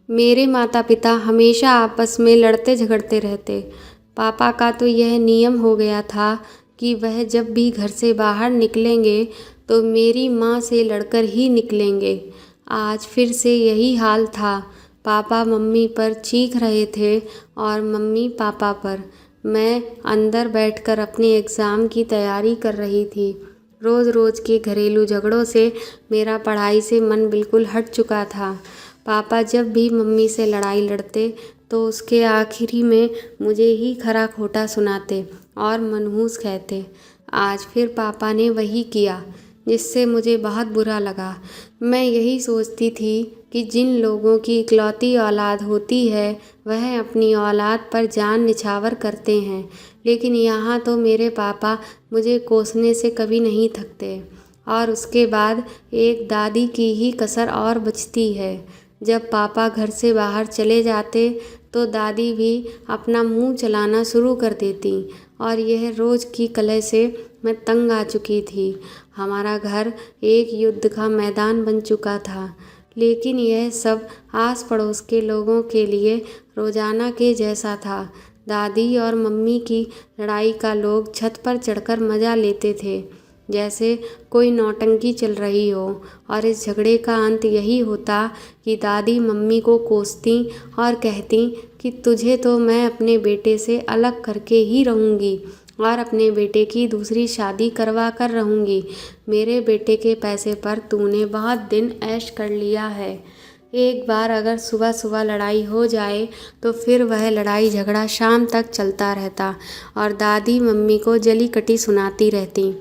मेरे माता पिता हमेशा आपस में लड़ते झगड़ते रहते। पापा का तो यह नियम हो गया था कि वह जब भी घर से बाहर निकलेंगे तो मेरी माँ से लड़कर ही निकलेंगे। आज फिर से यही हाल था। पापा मम्मी पर चीख रहे थे और मम्मी पापा पर। मैं अंदर बैठकर अपने एग्ज़ाम की तैयारी कर रही थी। रोज़ रोज़ के घरेलू झगड़ों से मेरा पढ़ाई से मन बिल्कुल हट चुका था। पापा जब भी मम्मी से लड़ाई लड़ते तो उसके आखिरी में मुझे ही खरा खोटा सुनाते और मनहूस कहते। आज फिर पापा ने वही किया, जिससे मुझे बहुत बुरा लगा। मैं यही सोचती थी कि जिन लोगों की इकलौती औलाद होती है वह अपनी औलाद पर जान निछावर करते हैं, लेकिन यहाँ तो मेरे पापा मुझे कोसने से कभी नहीं थकते। और उसके बाद एक दादी की ही कसर और बचती है। जब पापा घर से बाहर चले जाते तो दादी भी अपना मुंह चलाना शुरू कर देती और यह रोज़ की कलह से मैं तंग आ चुकी थी। हमारा घर एक युद्ध का मैदान बन चुका था, लेकिन यह सब आस पड़ोस के लोगों के लिए रोज़ाना के जैसा था। दादी और मम्मी की लड़ाई का लोग छत पर चढ़कर मज़ा लेते थे, जैसे कोई नौटंकी चल रही हो। और इस झगड़े का अंत यही होता कि दादी मम्मी को कोसती और कहती कि तुझे तो मैं अपने बेटे से अलग करके ही रहूँगी और अपने बेटे की दूसरी शादी करवा कर रहूँगी। मेरे बेटे के पैसे पर तूने बहुत दिन ऐश कर लिया है। एक बार अगर सुबह सुबह लड़ाई हो जाए तो फिर वह लड़ाई झगड़ा शाम तक चलता रहता और दादी मम्मी को जली कटी सुनाती रहती।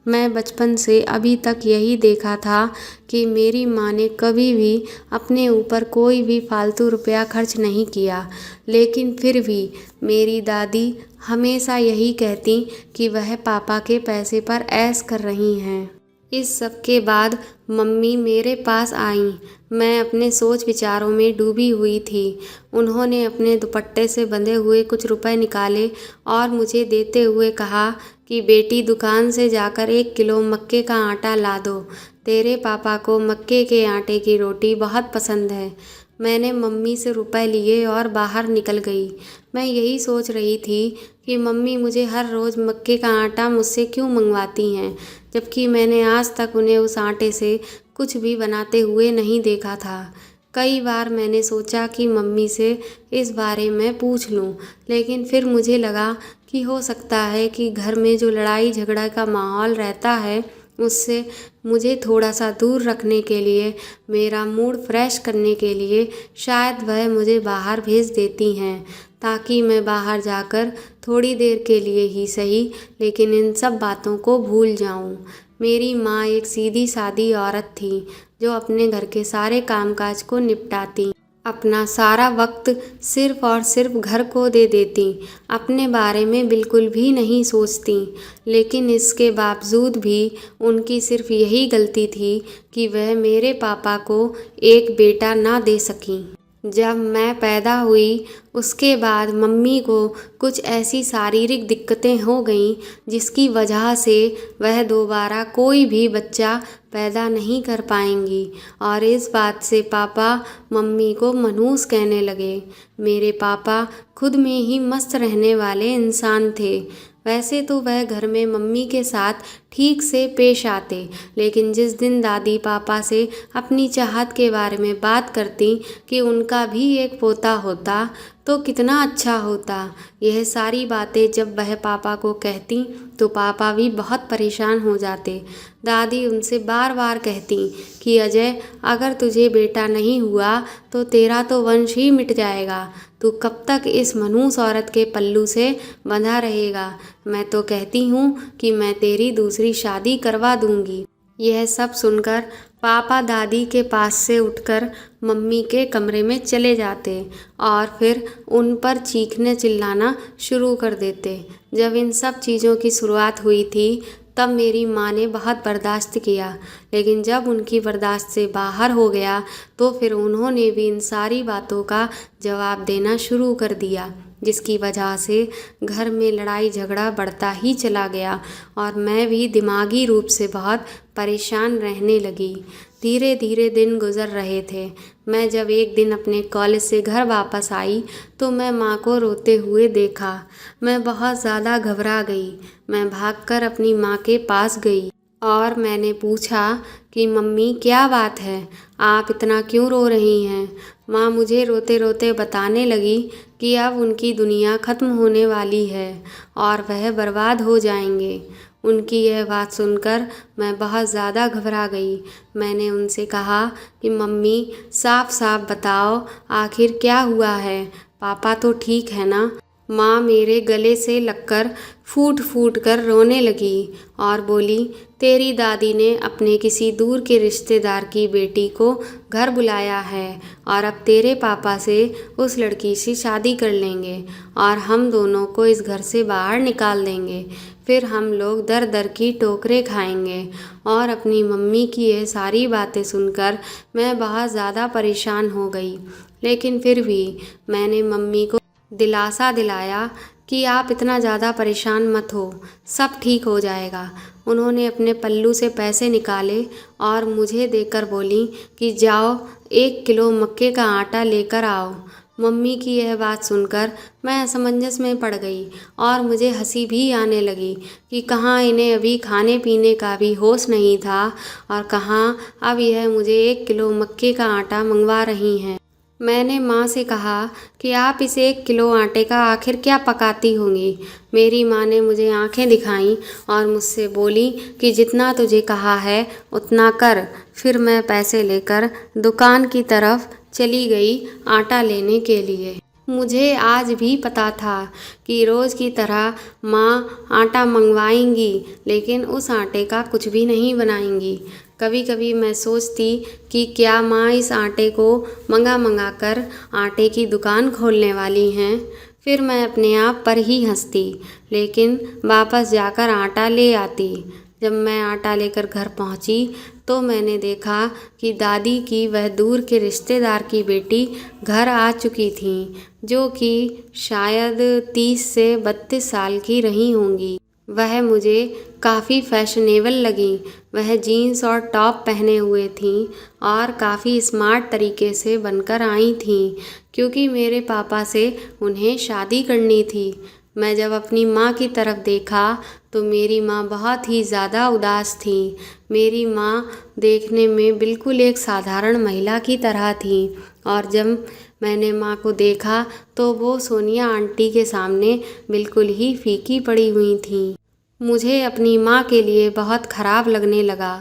मैं बचपन से अभी तक यही देखा था कि मेरी माँ ने कभी भी अपने ऊपर कोई भी फालतू रुपया खर्च नहीं किया, लेकिन फिर भी मेरी दादी हमेशा यही कहती कि वह पापा के पैसे पर ऐश कर रही हैं। इस सब के बाद मम्मी मेरे पास आईं। मैं अपने सोच विचारों में डूबी हुई थी। उन्होंने अपने दुपट्टे से बंधे हुए कुछ रुपए निकाले और मुझे देते हुए कहा कि बेटी, दुकान से जाकर 1 किलो मक्के का आटा ला दो। तेरे पापा को मक्के के आटे की रोटी बहुत पसंद है। मैंने मम्मी से रुपए लिए और बाहर निकल गई। मैं यही सोच रही थी कि मम्मी मुझे हर रोज़ मक्के का आटा मुझसे क्यों मंगवाती हैं, जबकि मैंने आज तक उन्हें उस आटे से कुछ भी बनाते हुए नहीं देखा था। कई बार मैंने सोचा कि मम्मी से इस बारे में पूछ लूं, लेकिन फिर मुझे लगा कि हो सकता है कि घर में जो लड़ाई झगड़ा का माहौल रहता है उससे मुझे थोड़ा सा दूर रखने के लिए, मेरा मूड फ्रेश करने के लिए शायद वह मुझे बाहर भेज देती हैं, ताकि मैं बाहर जाकर थोड़ी देर के लिए ही सही लेकिन इन सब बातों को भूल जाऊं। मेरी माँ एक सीधी सादी औरत थी जो अपने घर के सारे कामकाज को निपटाती, अपना सारा वक्त सिर्फ और सिर्फ घर को दे देती, अपने बारे में बिल्कुल भी नहीं सोचती। लेकिन इसके बावजूद भी उनकी सिर्फ यही गलती थी कि वह मेरे पापा को एक बेटा ना दे सकीं। जब मैं पैदा हुई उसके बाद मम्मी को कुछ ऐसी शारीरिक दिक्कतें हो गईं जिसकी वजह से वह दोबारा कोई भी बच्चा पैदा नहीं कर पाएंगी और इस बात से पापा मम्मी को मनहूस कहने लगे। मेरे पापा खुद में ही मस्त रहने वाले इंसान थे। वैसे तो वह घर में मम्मी के साथ ठीक से पेश आते, लेकिन जिस दिन दादी पापा से अपनी चाहत के बारे में बात करती कि उनका भी एक पोता होता तो कितना अच्छा होता, यह सारी बातें जब वह पापा को कहती तो पापा भी बहुत परेशान हो जाते। दादी उनसे बार बार कहती कि अजय, अगर तुझे बेटा नहीं हुआ तो तेरा तो वंश ही मिट जाएगा। तू कब तक इस मनहूस औरत के पल्लू से बंधा रहेगा? मैं तो कहती हूँ कि मैं तेरी दूसरी शादी करवा दूंगी। यह सब सुनकर पापा दादी के पास से उठकर मम्मी के कमरे में चले जाते और फिर उन पर चीखने चिल्लाना शुरू कर देते। जब इन सब चीज़ों की शुरुआत हुई थी तब मेरी माँ ने बहुत बर्दाश्त किया, लेकिन जब उनकी बर्दाश्त से बाहर हो गया तो फिर उन्होंने भी इन सारी बातों का जवाब देना शुरू कर दिया, जिसकी वजह से घर में लड़ाई झगड़ा बढ़ता ही चला गया और मैं भी दिमागी रूप से बहुत परेशान रहने लगी। धीरे धीरे दिन गुजर रहे थे। मैं जब एक दिन अपने कॉलेज से घर वापस आई तो मैं माँ को रोते हुए देखा। मैं बहुत ज़्यादा घबरा गई। मैं भागकर अपनी माँ के पास गई और मैंने पूछा कि मम्मी क्या बात है, आप इतना क्यों रो रही हैं। माँ मुझे रोते रोते बताने लगी कि अब उनकी दुनिया ख़त्म होने वाली है और वह बर्बाद हो जाएंगे। उनकी यह बात सुनकर मैं बहुत ज़्यादा घबरा गई। मैंने उनसे कहा कि मम्मी साफ साफ बताओ आखिर क्या हुआ है, पापा तो ठीक है ना। माँ मेरे गले से लगकर फूट फूट कर रोने लगी और बोली, तेरी दादी ने अपने किसी दूर के रिश्तेदार की बेटी को घर बुलाया है और अब तेरे पापा से उस लड़की से शादी कर लेंगे और हम दोनों को इस घर से बाहर निकाल देंगे। फिर हम लोग दर दर की टोकरे खाएंगे। और अपनी मम्मी की ये सारी बातें सुनकर मैं बहुत ज़्यादा परेशान हो गई, लेकिन फिर भी मैंने मम्मी को दिलासा दिलाया कि आप इतना ज़्यादा परेशान मत हो, सब ठीक हो जाएगा। उन्होंने अपने पल्लू से पैसे निकाले और मुझे देकर बोली कि जाओ 1 किलो मक्के का आटा लेकर आओ। मम्मी की यह बात सुनकर मैं असमंजस में पड़ गई और मुझे हंसी भी आने लगी कि कहाँ इन्हें अभी खाने पीने का भी होश नहीं था और कहाँ अब यह मुझे 1 किलो मक्के का आटा मंगवा रही हैं। मैंने माँ से कहा कि आप इस 1 किलो आटे का आखिर क्या पकाती होंगी। मेरी माँ ने मुझे आंखें दिखाईं और मुझसे बोली कि जितना तुझे कहा है उतना कर। फिर मैं पैसे लेकर दुकान की तरफ चली गई आटा लेने के लिए। मुझे आज भी पता था कि रोज़ की तरह माँ आटा मंगवाएंगी, लेकिन उस आटे का कुछ भी नहीं बनाएंगी। कभी कभी मैं सोचती कि क्या माँ इस आटे को मंगा मंगा कर आटे की दुकान खोलने वाली हैं। फिर मैं अपने आप पर ही हंसती, लेकिन वापस जाकर आटा ले आती। जब मैं आटा लेकर घर पहुंची तो मैंने देखा कि दादी की वह दूर के रिश्तेदार की बेटी घर आ चुकी थी, जो कि शायद 30 से 32 साल की रही होंगी। वह मुझे काफ़ी फैशनेबल लगी। वह जीन्स और टॉप पहने हुए थीं और काफ़ी स्मार्ट तरीके से बनकर आई थीं, क्योंकि मेरे पापा से उन्हें शादी करनी थी। मैं जब अपनी माँ की तरफ देखा तो मेरी माँ बहुत ही ज़्यादा उदास थी। मेरी माँ देखने में बिल्कुल एक साधारण महिला की तरह थी और जब मैंने माँ को देखा तो वो सोनिया आंटी के सामने बिल्कुल ही फीकी पड़ी हुई थी। मुझे अपनी माँ के लिए बहुत ख़राब लगने लगा।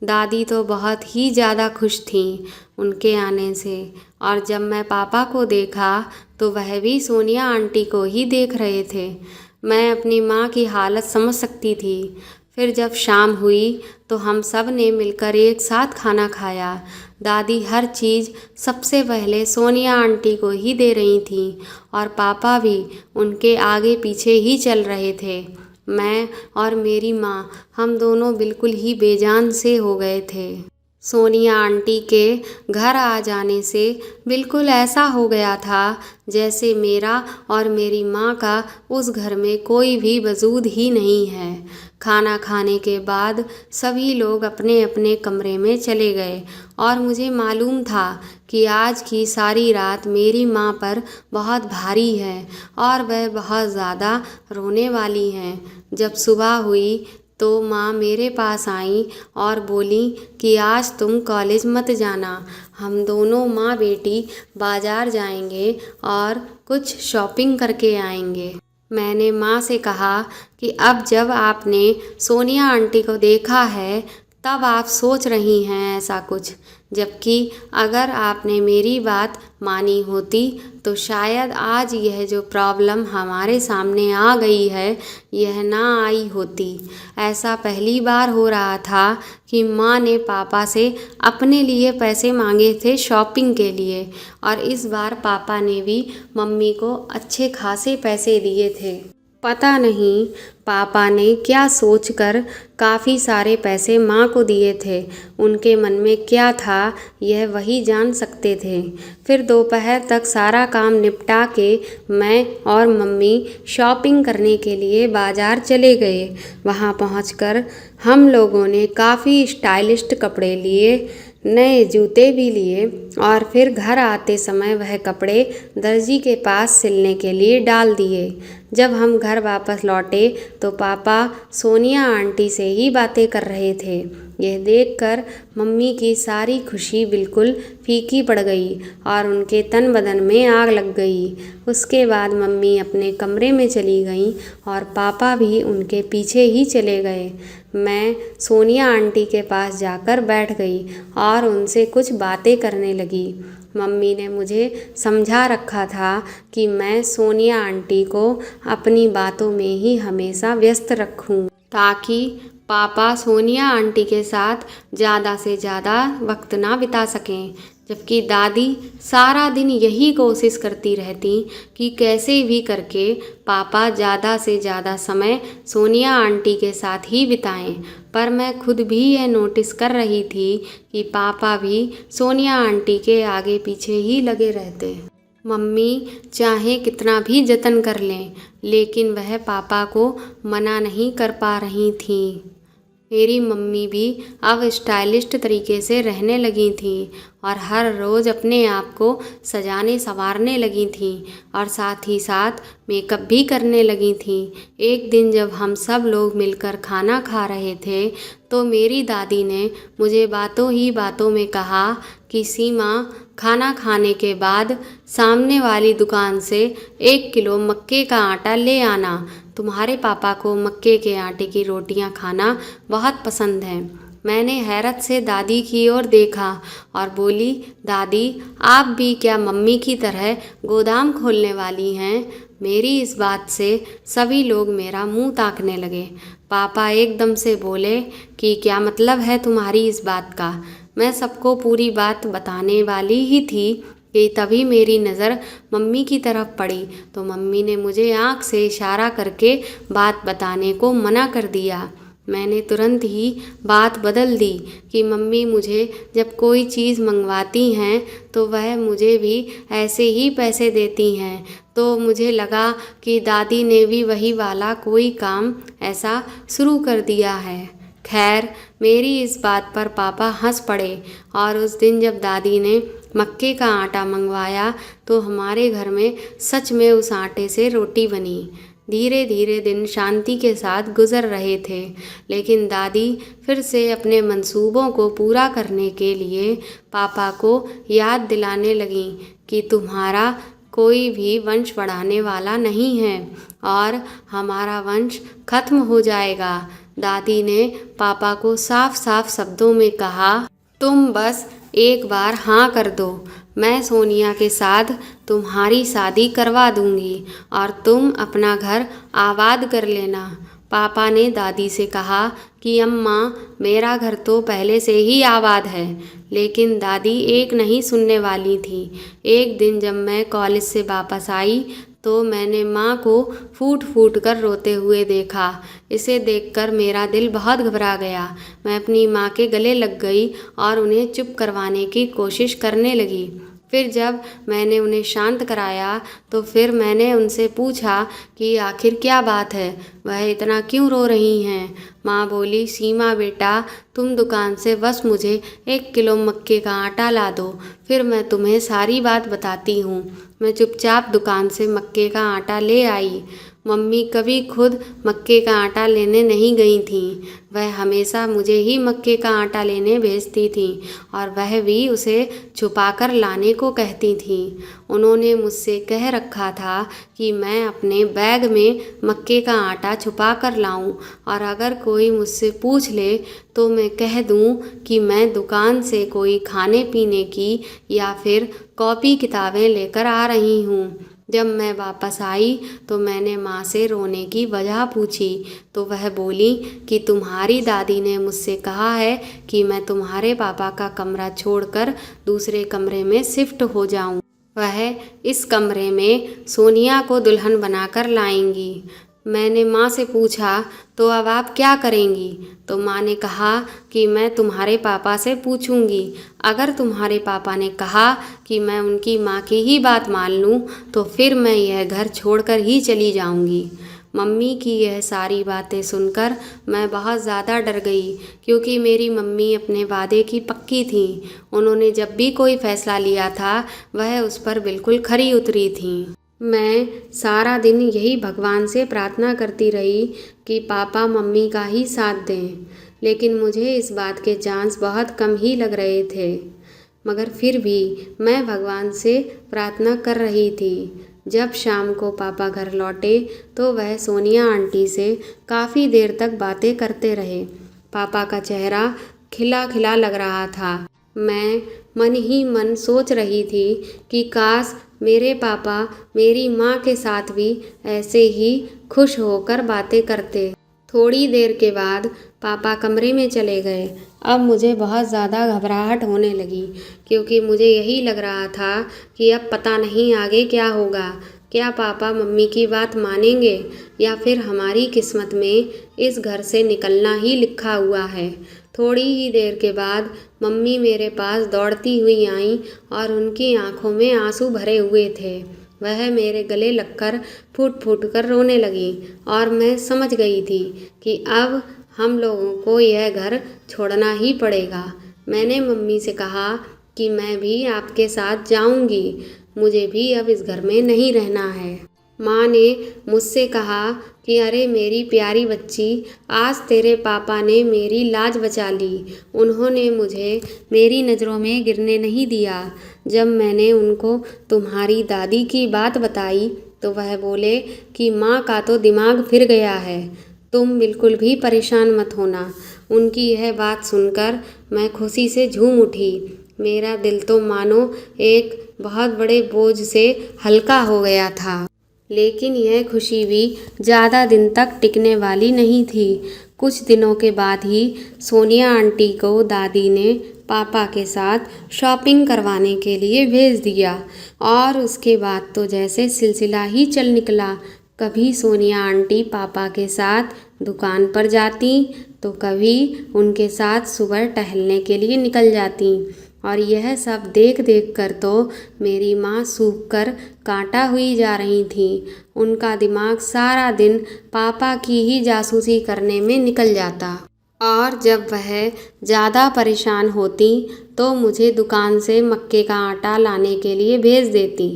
दादी तो बहुत ही ज़्यादा खुश थीं उनके आने से, और जब मैं पापा को देखा तो वह भी सोनिया आंटी को ही देख रहे थे। मैं अपनी माँ की हालत समझ सकती थी। फिर जब शाम हुई तो हम सब ने मिलकर एक साथ खाना खाया। दादी हर चीज़ सबसे पहले सोनिया आंटी को ही दे रही थी और पापा भी उनके आगे पीछे ही चल रहे थे। मैं और मेरी माँ हम दोनों बिल्कुल ही बेजान से हो गए थे। सोनिया आंटी के घर आ जाने से बिल्कुल ऐसा हो गया था जैसे मेरा और मेरी माँ का उस घर में कोई भी वजूद ही नहीं है। खाना खाने के बाद सभी लोग अपने अपने कमरे में चले गए और मुझे मालूम था कि आज की सारी रात मेरी माँ पर बहुत भारी है और वह बहुत ज़्यादा रोने वाली हैं। जब सुबह हुई तो माँ मेरे पास आई और बोली कि आज तुम कॉलेज मत जाना, हम दोनों माँ बेटी बाज़ार जाएंगे और कुछ शॉपिंग करके आएंगे। मैंने माँ से कहा कि अब जब आपने सोनिया आंटी को देखा है तब आप सोच रही हैं ऐसा कुछ, जबकि अगर आपने मेरी बात मानी होती तो शायद आज यह जो प्रॉब्लम हमारे सामने आ गई है यह ना आई होती। ऐसा पहली बार हो रहा था कि माँ ने पापा से अपने लिए पैसे मांगे थे शॉपिंग के लिए, और इस बार पापा ने भी मम्मी को अच्छे खासे पैसे दिए थे। पता नहीं पापा ने क्या सोचकर काफ़ी सारे पैसे माँ को दिए थे। उनके मन में क्या था यह वही जान सकते थे। फिर दोपहर तक सारा काम निपटा के मैं और मम्मी शॉपिंग करने के लिए बाज़ार चले गए। वहाँ पहुँचकर हम लोगों ने काफ़ी स्टाइलिस्ट कपड़े लिए, नए जूते भी लिए और फिर घर आते समय वह कपड़े दर्जी के पास सिलने के लिए डाल दिए। जब हम घर वापस लौटे तो पापा सोनिया आंटी से ही बातें कर रहे थे। यह देखकर मम्मी की सारी खुशी बिल्कुल फीकी पड़ गई और उनके तन बदन में आग लग गई। उसके बाद मम्मी अपने कमरे में चली गईं और पापा भी उनके पीछे ही चले गए। मैं सोनिया आंटी के पास जाकर बैठ गई और उनसे कुछ बातें करने लगी। मम्मी ने मुझे समझा रखा था कि मैं सोनिया आंटी को अपनी बातों में ही हमेशा व्यस्त रखूं, ताकि पापा सोनिया आंटी के साथ ज़्यादा से ज़्यादा वक्त ना बिता सकें। जबकि दादी सारा दिन यही कोशिश करती रहती कि कैसे भी करके पापा ज़्यादा से ज़्यादा समय सोनिया आंटी के साथ ही बिताएं। पर मैं खुद भी यह नोटिस कर रही थी कि पापा भी सोनिया आंटी के आगे पीछे ही लगे रहते। मम्मी चाहे कितना भी जतन कर लें, लेकिन वह पापा को मना नहीं कर पा रही थीं। मेरी मम्मी भी अब स्टाइलिस्ट तरीके से रहने लगी थी और हर रोज़ अपने आप को सजाने संवारने लगी थी और साथ ही साथ मेकअप भी करने लगी थी। एक दिन जब हम सब लोग मिलकर खाना खा रहे थे तो मेरी दादी ने मुझे बातों ही बातों में कहा कि सीमा, खाना खाने के बाद सामने वाली दुकान से 1 किलो मक्के का आटा ले आना। तुम्हारे पापा को मक्के के आटे की रोटियां खाना बहुत पसंद है। मैंने हैरत से दादी की ओर देखा और बोली, दादी आप भी क्या मम्मी की तरह गोदाम खोलने वाली हैं? मेरी इस बात से सभी लोग मेरा मुंह ताकने लगे। पापा एकदम से बोले कि क्या मतलब है तुम्हारी इस बात का? मैं सबको पूरी बात बताने वाली ही थी कि तभी मेरी नज़र मम्मी की तरफ पड़ी तो मम्मी ने मुझे आँख से इशारा करके बात बताने को मना कर दिया। मैंने तुरंत ही बात बदल दी कि मम्मी मुझे जब कोई चीज़ मंगवाती हैं तो वह मुझे भी ऐसे ही पैसे देती हैं। तो मुझे लगा कि दादी ने भी वही वाला कोई काम ऐसा शुरू कर दिया है। खैर, मेरी इस बात पर पापा हंस पड़े और उस दिन जब दादी ने मक्के का आटा मंगवाया तो हमारे घर में सच में उस आटे से रोटी बनी। धीरे धीरे दिन शांति के साथ गुजर रहे थे, लेकिन दादी फिर से अपने मंसूबों को पूरा करने के लिए पापा को याद दिलाने लगीं कि तुम्हारा कोई भी वंश बढ़ाने वाला नहीं है और हमारा वंश खत्म हो जाएगा। दादी ने पापा को साफ साफ शब्दों में कहा, तुम बस एक बार हाँ कर दो, मैं सोनिया के साथ तुम्हारी शादी करवा दूंगी और तुम अपना घर आबाद कर लेना। पापा ने दादी से कहा कि अम्मा, मेरा घर तो पहले से ही आबाद है। लेकिन दादी एक नहीं सुनने वाली थी। एक दिन जब मैं कॉलेज से वापस आई तो मैंने माँ को फूट फूट कर रोते हुए देखा। इसे देखकर मेरा दिल बहुत घबरा गया। मैं अपनी माँ के गले लग गई और उन्हें चुप करवाने की कोशिश करने लगी। फिर जब मैंने उन्हें शांत कराया तो फिर मैंने उनसे पूछा कि आखिर क्या बात है, वह इतना क्यों रो रही हैं। माँ बोली, सीमा बेटा, तुम दुकान से बस मुझे 1 किलो मक्के का आटा ला दो, फिर मैं तुम्हें सारी बात बताती हूँ। मैं चुपचाप दुकान से मक्के का आटा ले आई। मम्मी कभी खुद मक्के का आटा लेने नहीं गई थीं। वह हमेशा मुझे ही मक्के का आटा लेने भेजती थीं और वह भी उसे छुपाकर लाने को कहती थीं। उन्होंने मुझसे कह रखा था कि मैं अपने बैग में मक्के का आटा छुपा कर लाऊं और अगर कोई मुझसे पूछ ले तो मैं कह दूं कि मैं दुकान से कोई खाने पीने की या फिर कॉपी किताबें लेकर आ रही हूँ। जब मैं वापस आई तो मैंने माँ से रोने की वजह पूछी तो वह बोली कि तुम्हारी दादी ने मुझसे कहा है कि मैं तुम्हारे पापा का कमरा छोड़कर दूसरे कमरे में शिफ्ट हो जाऊं। वह इस कमरे में सोनिया को दुल्हन बनाकर लाएंगी। मैंने माँ से पूछा, तो अब आप क्या करेंगी? तो माँ ने कहा कि मैं तुम्हारे पापा से पूछूंगी। अगर तुम्हारे पापा ने कहा कि मैं उनकी माँ की ही बात मान लूँ तो फिर मैं यह घर छोड़कर ही चली जाऊंगी। मम्मी की यह सारी बातें सुनकर मैं बहुत ज़्यादा डर गई, क्योंकि मेरी मम्मी अपने वादे की पक्की थीं। उन्होंने जब भी कोई फैसला लिया था वह उस पर बिल्कुल खरी उतरी थीं। मैं सारा दिन यही भगवान से प्रार्थना करती रही कि पापा मम्मी का ही साथ दें, लेकिन मुझे इस बात के चांस बहुत कम ही लग रहे थे। मगर फिर भी मैं भगवान से प्रार्थना कर रही थी। जब शाम को पापा घर लौटे तो वह सोनिया आंटी से काफ़ी देर तक बातें करते रहे। पापा का चेहरा खिला खिला लग रहा था। मैं मन ही मन सोच रही थी कि काश मेरे पापा मेरी माँ के साथ भी ऐसे ही खुश होकर बातें करते। थोड़ी देर के बाद पापा कमरे में चले गए। अब मुझे बहुत ज़्यादा घबराहट होने लगी, क्योंकि मुझे यही लग रहा था कि अब पता नहीं आगे क्या होगा। क्या पापा मम्मी की बात मानेंगे या फिर हमारी किस्मत में इस घर से निकलना ही लिखा हुआ है। थोड़ी ही देर के बाद मम्मी मेरे पास दौड़ती हुई आईं और उनकी आंखों में आंसू भरे हुए थे। वह मेरे गले लगकर फूट फूट कर रोने लगी और मैं समझ गई थी कि अब हम लोगों को यह घर छोड़ना ही पड़ेगा। मैंने मम्मी से कहा कि मैं भी आपके साथ जाऊंगी, मुझे भी अब इस घर में नहीं रहना है। माँ ने मुझसे कहा कि अरे मेरी प्यारी बच्ची, आज तेरे पापा ने मेरी लाज बचा ली। उन्होंने मुझे मेरी नज़रों में गिरने नहीं दिया। जब मैंने उनको तुम्हारी दादी की बात बताई तो वह बोले कि माँ का तो दिमाग फिर गया है, तुम बिल्कुल भी परेशान मत होना। उनकी यह बात सुनकर मैं खुशी से झूम उठी। मेरा दिल तो मानो एक बहुत बड़े बोझ से हल्का हो गया था। लेकिन यह खुशी भी ज़्यादा दिन तक टिकने वाली नहीं थी। कुछ दिनों के बाद ही सोनिया आंटी को दादी ने पापा के साथ शॉपिंग करवाने के लिए भेज दिया और उसके बाद तो जैसे सिलसिला ही चल निकला। कभी सोनिया आंटी पापा के साथ दुकान पर जाती तो कभी उनके साथ सुबह टहलने के लिए निकल जाती, और यह सब देख देख कर तो मेरी माँ सूख कर कांटा हुई जा रही थी। उनका दिमाग सारा दिन पापा की ही जासूसी करने में निकल जाता, और जब वह ज़्यादा परेशान होती तो मुझे दुकान से मक्के का आटा लाने के लिए भेज देती।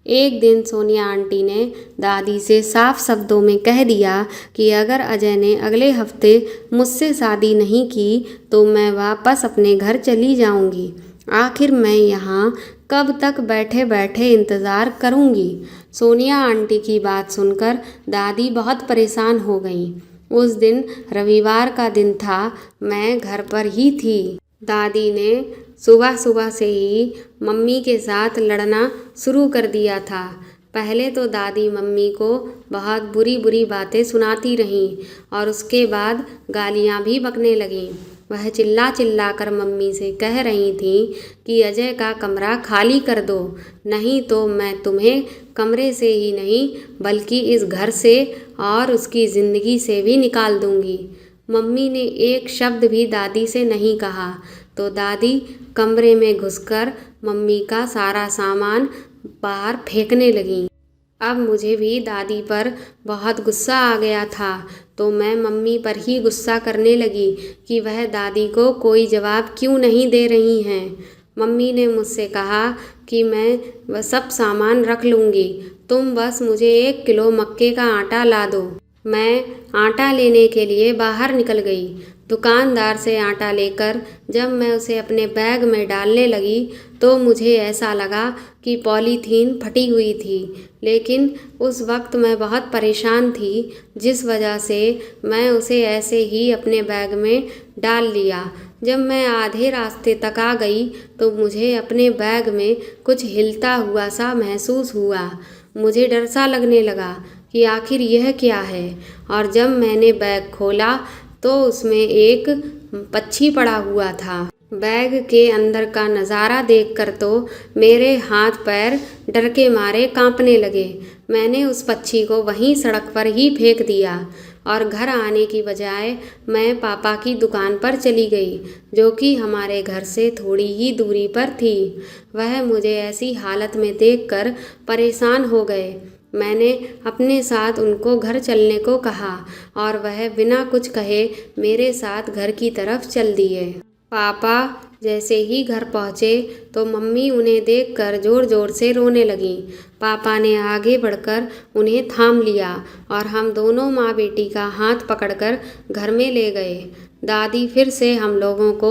एक दिन सोनिया आंटी ने दादी से साफ शब्दों में कह दिया कि अगर अजय ने अगले हफ्ते मुझसे शादी नहीं की तो मैं वापस अपने घर चली जाऊंगी। आखिर मैं यहाँ कब तक बैठे बैठे इंतज़ार करूँगी। सोनिया आंटी की बात सुनकर दादी बहुत परेशान हो गईं। उस दिन रविवार का दिन था, मैं घर पर ही थी। दादी ने सुबह सुबह से ही मम्मी के साथ लड़ना शुरू कर दिया था। पहले तो दादी मम्मी को बहुत बुरी बुरी बातें सुनाती रहीं और उसके बाद गालियाँ भी बकने लगीं। वह चिल्ला चिल्ला कर मम्मी से कह रही थी कि अजय का कमरा खाली कर दो, नहीं तो मैं तुम्हें कमरे से ही नहीं बल्कि इस घर से और उसकी ज़िंदगी से भी निकाल दूंगी। मम्मी ने एक शब्द भी दादी से नहीं कहा तो दादी कमरे में घुसकर मम्मी का सारा सामान बाहर फेंकने लगीं। अब मुझे भी दादी पर बहुत गुस्सा आ गया था, तो मैं मम्मी पर ही गुस्सा करने लगी कि वह दादी को कोई जवाब क्यों नहीं दे रही हैं। मम्मी ने मुझसे कहा कि मैं वह सब सामान रख लूँगी, तुम बस मुझे 1 किलो मक्के का आटा ला दो। मैं आटा लेने के लिए बाहर निकल गई। दुकानदार से आटा लेकर जब मैं उसे अपने बैग में डालने लगी तो मुझे ऐसा लगा कि पॉलीथीन फटी हुई थी, लेकिन उस वक्त मैं बहुत परेशान थी, जिस वजह से मैं उसे ऐसे ही अपने बैग में डाल लिया। जब मैं आधे रास्ते तक आ गई तो मुझे अपने बैग में कुछ हिलता हुआ सा महसूस हुआ। मुझे डर सा लगने लगा कि आखिर यह क्या है, और जब मैंने बैग खोला तो उसमें एक पक्षी पड़ा हुआ था। बैग के अंदर का नज़ारा देखकर तो मेरे हाथ पैर डर के मारे कांपने लगे। मैंने उस पक्षी को वहीं सड़क पर ही फेंक दिया और घर आने की बजाय मैं पापा की दुकान पर चली गई, जो कि हमारे घर से थोड़ी ही दूरी पर थी। वह मुझे ऐसी हालत में देखकर परेशान हो गए। मैंने अपने साथ उनको घर चलने को कहा और वह बिना कुछ कहे मेरे साथ घर की तरफ चल दिए। पापा जैसे ही घर पहुँचे तो मम्मी उन्हें देखकर ज़ोर ज़ोर से रोने लगीं। पापा ने आगे बढ़कर उन्हें थाम लिया और हम दोनों माँ बेटी का हाथ पकड़कर घर में ले गए। दादी फिर से हम लोगों को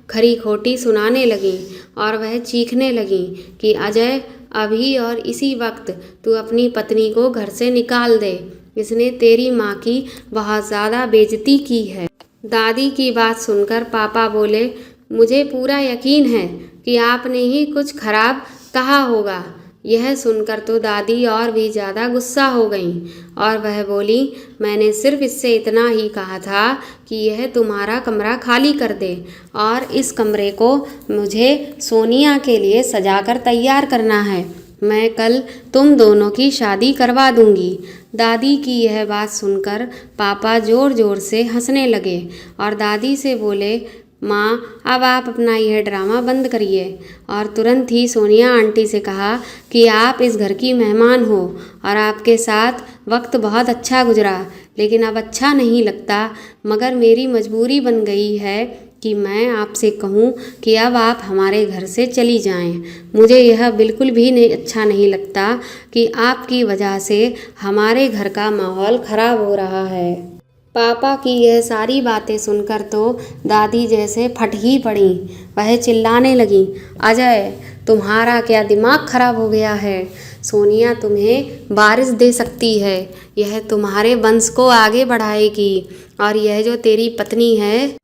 खरी खोटी सुनाने लगीं और वह चीखने लगीं कि अजय, अभी और इसी वक्त तू अपनी पत्नी को घर से निकाल दे। इसने तेरी माँ की बहुत ज़्यादा बेइज्जती की है। दादी की बात सुनकर पापा बोले, मुझे पूरा यकीन है कि आपने ही कुछ खराब कहा होगा। यह सुनकर तो दादी और भी ज़्यादा गुस्सा हो गईं और वह बोली, मैंने सिर्फ इससे इतना ही कहा था कि यह तुम्हारा कमरा खाली कर दे और इस कमरे को मुझे सोनिया के लिए सजाकर तैयार करना है। मैं कल तुम दोनों की शादी करवा दूंगी। दादी की यह बात सुनकर पापा ज़ोर ज़ोर से हंसने लगे और दादी से बोले, माँ, अब आप अपना यह ड्रामा बंद करिए। और तुरंत ही सोनिया आंटी से कहा कि आप इस घर की मेहमान हो और आपके साथ वक्त बहुत अच्छा गुजरा, लेकिन अब अच्छा नहीं लगता। मगर मेरी मजबूरी बन गई है कि मैं आपसे कहूँ कि अब आप हमारे घर से चली जाएं। मुझे यह बिल्कुल भी अच्छा नहीं लगता कि आपकी वजह से हमारे घर का माहौल ख़राब हो रहा है। पापा की यह सारी बातें सुनकर तो दादी जैसे फट ही पड़ी। वह चिल्लाने लगी, अजय, तुम्हारा क्या दिमाग खराब हो गया है? सोनिया तुम्हें वारिस दे सकती है, यह तुम्हारे वंश को आगे बढ़ाएगी। और यह जो तेरी पत्नी है,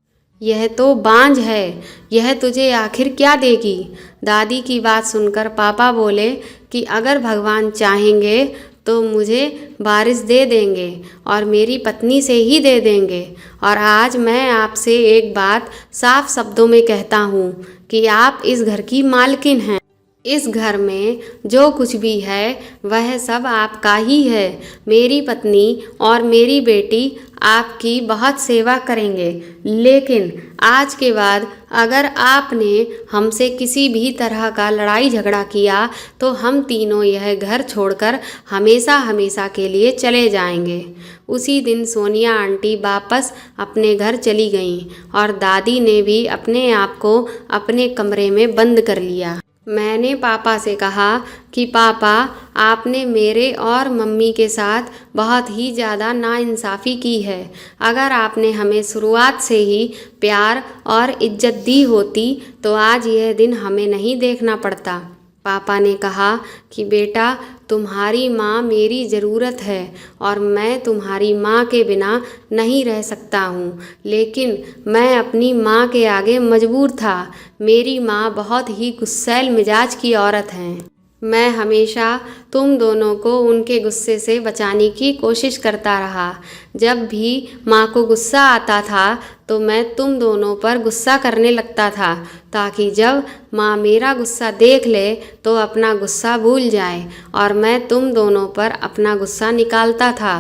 यह तो बांझ है, यह तुझे आखिर क्या देगी? दादी की बात सुनकर पापा बोले कि अगर भगवान चाहेंगे तो मुझे वारिस दे देंगे और मेरी पत्नी से ही दे देंगे। और आज मैं आपसे एक बात साफ शब्दों में कहता हूँ कि आप इस घर की मालकिन हैं। इस घर में जो कुछ भी है वह सब आपका ही है। मेरी पत्नी और मेरी बेटी आपकी बहुत सेवा करेंगे, लेकिन आज के बाद अगर आपने हमसे किसी भी तरह का लड़ाई झगड़ा किया तो हम तीनों यह घर छोड़कर हमेशा हमेशा के लिए चले जाएंगे। उसी दिन सोनिया आंटी वापस अपने घर चली गईं और दादी ने भी अपने आप को अपने कमरे में बंद कर लिया। मैंने पापा से कहा कि पापा, आपने मेरे और मम्मी के साथ बहुत ही ज़्यादा नाइंसाफ़ी की है। अगर आपने हमें शुरुआत से ही प्यार और इज्जत दी होती तो आज यह दिन हमें नहीं देखना पड़ता। पापा ने कहा कि बेटा, तुम्हारी माँ मेरी ज़रूरत है और मैं तुम्हारी माँ के बिना नहीं रह सकता हूँ, लेकिन मैं अपनी माँ के आगे मजबूर था। मेरी माँ बहुत ही गुस्सैल मिजाज की औरत हैं। मैं हमेशा तुम दोनों को उनके गुस्से से बचाने की कोशिश करता रहा। जब भी माँ को गुस्सा आता था तो मैं तुम दोनों पर गुस्सा करने लगता था, ताकि जब माँ मेरा गुस्सा देख ले तो अपना गुस्सा भूल जाए और मैं तुम दोनों पर अपना गुस्सा निकालता था।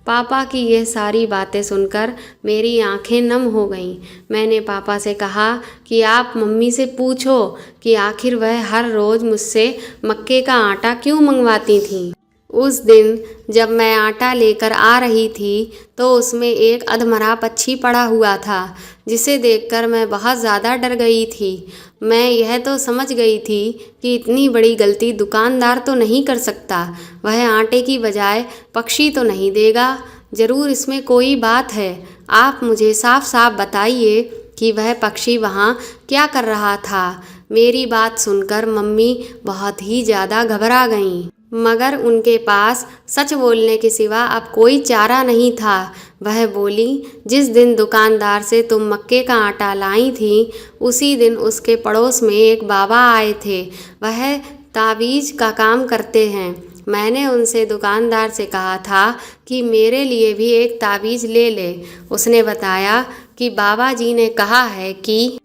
पापा की यह सारी बातें सुनकर मेरी आंखें नम हो गईं। मैंने पापा से कहा कि आप मम्मी से पूछो कि आखिर वह हर रोज़ मुझसे मक्के का आटा क्यों मंगवाती थीं। उस दिन जब मैं आटा लेकर आ रही थी तो उसमें एक अधमरा पक्षी पड़ा हुआ था, जिसे देखकर मैं बहुत ज़्यादा डर गई थी। मैं यह तो समझ गई थी कि इतनी बड़ी गलती दुकानदार तो नहीं कर सकता। वह आटे की बजाय पक्षी तो नहीं देगा। ज़रूर इसमें कोई बात है। आप मुझे साफ साफ बताइए कि वह पक्षी वहाँ क्या कर रहा था। मेरी बात सुनकर मम्मी बहुत ही ज़्यादा घबरा गईं, मगर उनके पास सच बोलने के सिवा अब कोई चारा नहीं था। वह बोली, जिस दिन दुकानदार से तुम मक्के का आटा लाई थी उसी दिन उसके पड़ोस में एक बाबा आए थे। वह तावीज़ का काम करते हैं। मैंने उनसे दुकानदार से कहा था कि मेरे लिए भी एक तावीज़ ले ले। उसने बताया कि बाबा जी ने कहा है कि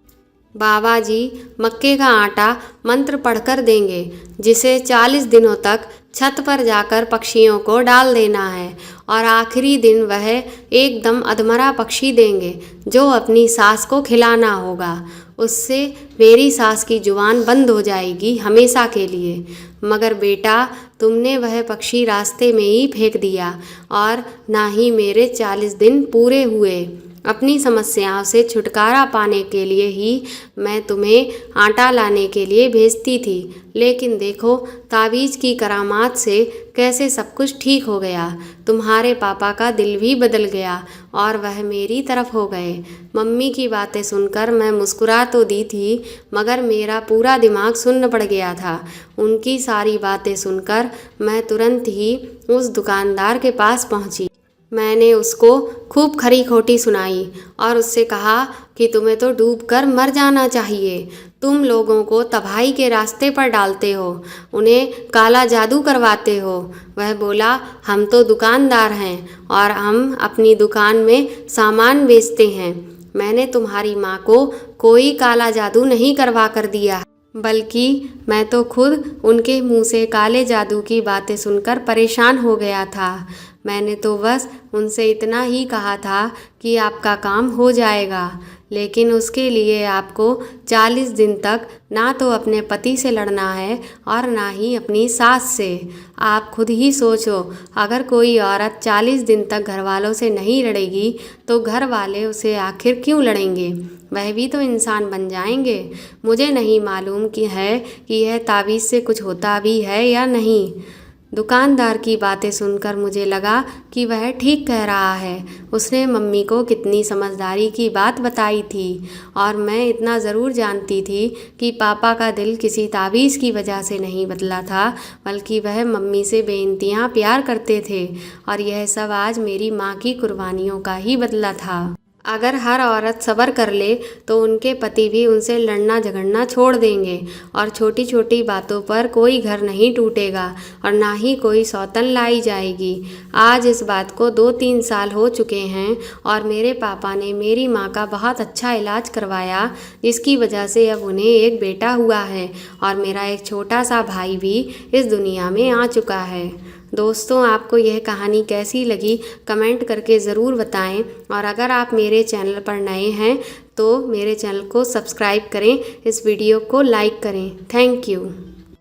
बाबा जी मक्के का आटा मंत्र पढ़कर देंगे, जिसे 40 दिनों तक छत पर जाकर पक्षियों को डाल देना है और आखिरी दिन वह एकदम अधमरा पक्षी देंगे जो अपनी सास को खिलाना होगा। उससे मेरी सास की जुबान बंद हो जाएगी हमेशा के लिए। मगर बेटा, तुमने वह पक्षी रास्ते में ही फेंक दिया और ना ही मेरे 40 दिन पूरे हुए। अपनी समस्याओं से छुटकारा पाने के लिए ही मैं तुम्हें आटा लाने के लिए भेजती थी, लेकिन देखो तावीज़ की करामात से कैसे सब कुछ ठीक हो गया। तुम्हारे पापा का दिल भी बदल गया और वह मेरी तरफ हो गए। मम्मी की बातें सुनकर मैं मुस्कुरा तो दी थी, मगर मेरा पूरा दिमाग सुन्न पड़ गया था। उनकी सारी बातें सुनकर मैं तुरंत ही उस दुकानदार के पास पहुंची। मैंने उसको खूब खरी खोटी सुनाई और उससे कहा कि तुम्हें तो डूबकर मर जाना चाहिए। तुम लोगों को तबाही के रास्ते पर डालते हो, उन्हें काला जादू करवाते हो। वह बोला, हम तो दुकानदार हैं और हम अपनी दुकान में सामान बेचते हैं। मैंने तुम्हारी माँ को कोई काला जादू नहीं करवा कर दिया, बल्कि मैं तो खुद उनके मुंह से काले जादू की बातें सुनकर परेशान हो गया था। मैंने तो बस उनसे इतना ही कहा था कि आपका काम हो जाएगा, लेकिन उसके लिए आपको 40 दिन तक ना तो अपने पति से लड़ना है और ना ही अपनी सास से। आप खुद ही सोचो, अगर कोई औरत 40 दिन तक घर वालों से नहीं लड़ेगी तो घर वाले उसे आखिर क्यों लड़ेंगे? वह भी तो इंसान बन जाएंगे। मुझे नहीं मालूम कि यह तावीज़ से कुछ होता भी है या नहीं। दुकानदार की बातें सुनकर मुझे लगा कि वह ठीक कह रहा है। उसने मम्मी को कितनी समझदारी की बात बताई थी और मैं इतना ज़रूर जानती थी कि पापा का दिल किसी तावीज़ की वजह से नहीं बदला था, बल्कि वह मम्मी से बेइंतहा प्यार करते थे और यह सब आज मेरी माँ की कुर्बानियों का ही बदला था। अगर हर औरत सब्र कर ले तो उनके पति भी उनसे लड़ना झगड़ना छोड़ देंगे और छोटी छोटी बातों पर कोई घर नहीं टूटेगा और ना ही कोई सौतन लाई जाएगी। आज इस बात को 2-3 साल हो चुके हैं और मेरे पापा ने मेरी माँ का बहुत अच्छा इलाज करवाया, जिसकी वजह से अब उन्हें एक बेटा हुआ है और मेरा एक छोटा सा भाई भी इस दुनिया में आ चुका है। दोस्तों, आपको यह कहानी कैसी लगी कमेंट करके ज़रूर बताएं और अगर आप मेरे चैनल पर नए हैं तो मेरे चैनल को सब्सक्राइब करें, इस वीडियो को लाइक करें। Thank you.